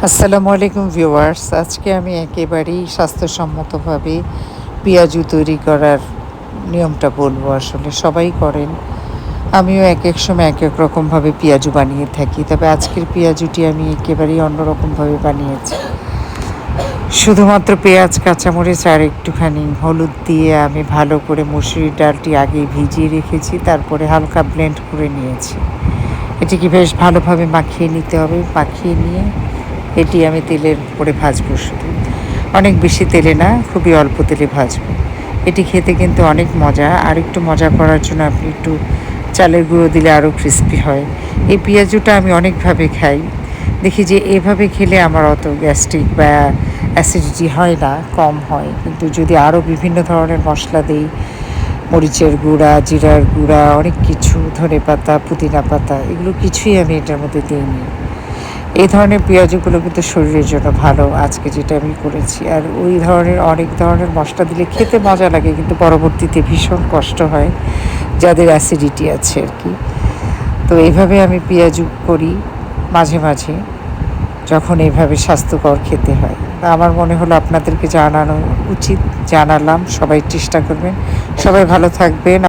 আসসালামু আলাইকুম ভিউয়ার্স, আজকে আমি একেবারেই স্বাস্থ্যসম্মতভাবে পেঁয়াজু তৈরি করার নিয়মটা বলবো। আসলে সবাই করেন, আমিও এক এক সময় এক এক রকমভাবে পেঁয়াজু বানিয়ে থাকি, তবে আজকের পেঁয়াজুটি আমি একেবারেই অন্যরকমভাবে বানিয়েছি। শুধুমাত্র পেঁয়াজ, কাঁচামরিচ আর একটুখানি হলুদ দিয়ে আমি ভালো করে মসুরির ডালটি আগে ভিজিয়ে রেখেছি, তারপরে হালকা ব্লেন্ড করে নিয়েছি। এটিকে বেশ ভালোভাবে মাখিয়ে নিতে হবে। মাখিয়ে নিয়ে এটি আমি তেলের উপরে ভাজবো, শুধু অনেক বেশি তেলে না, খুবই অল্প তেলে ভাজবো। এটি খেতে কিন্তু অনেক মজা। আর একটু মজা করার জন্য আপনি একটু চালের গুঁড়ো দিলে আরও ক্রিস্পি হয়। এই পেঁয়াজুটা আমি অনেকভাবে খাই, দেখি যে এভাবে খেলে আমার অত গ্যাস্ট্রিক বা অ্যাসিডিটি হয় না, কম হয়। কিন্তু যদি আরও বিভিন্ন ধরনের মশলা দিই, মরিচের গুঁড়া, জিরার গুঁড়া, অনেক কিছু, ধনেপাতা, পুদিনা পাতা, এগুলো কিছুই আমি এটার মধ্যে দিইনি। এই ধরনের পেঁয়াজগুলো কিন্তু শরীরের জন্য ভালো, আজকে যেটা আমি করেছি। আর ওই ধরনের অনেক ধরনের মশলা দিলে খেতে মজা লাগে, কিন্তু পরবর্তীতে ভীষণ কষ্ট হয় যাদের অ্যাসিডিটি আছে আর কি। তো এইভাবে আমি পেঁয়াজু করি মাঝে মাঝে, যখন এইভাবে স্বাস্থ্যকর খেতে হয়। আমার মনে হলো আপনাদেরকে জানানো উচিত, জানালাম। সবাই চেষ্টা করবেন। সবাই ভালো থাকবেন।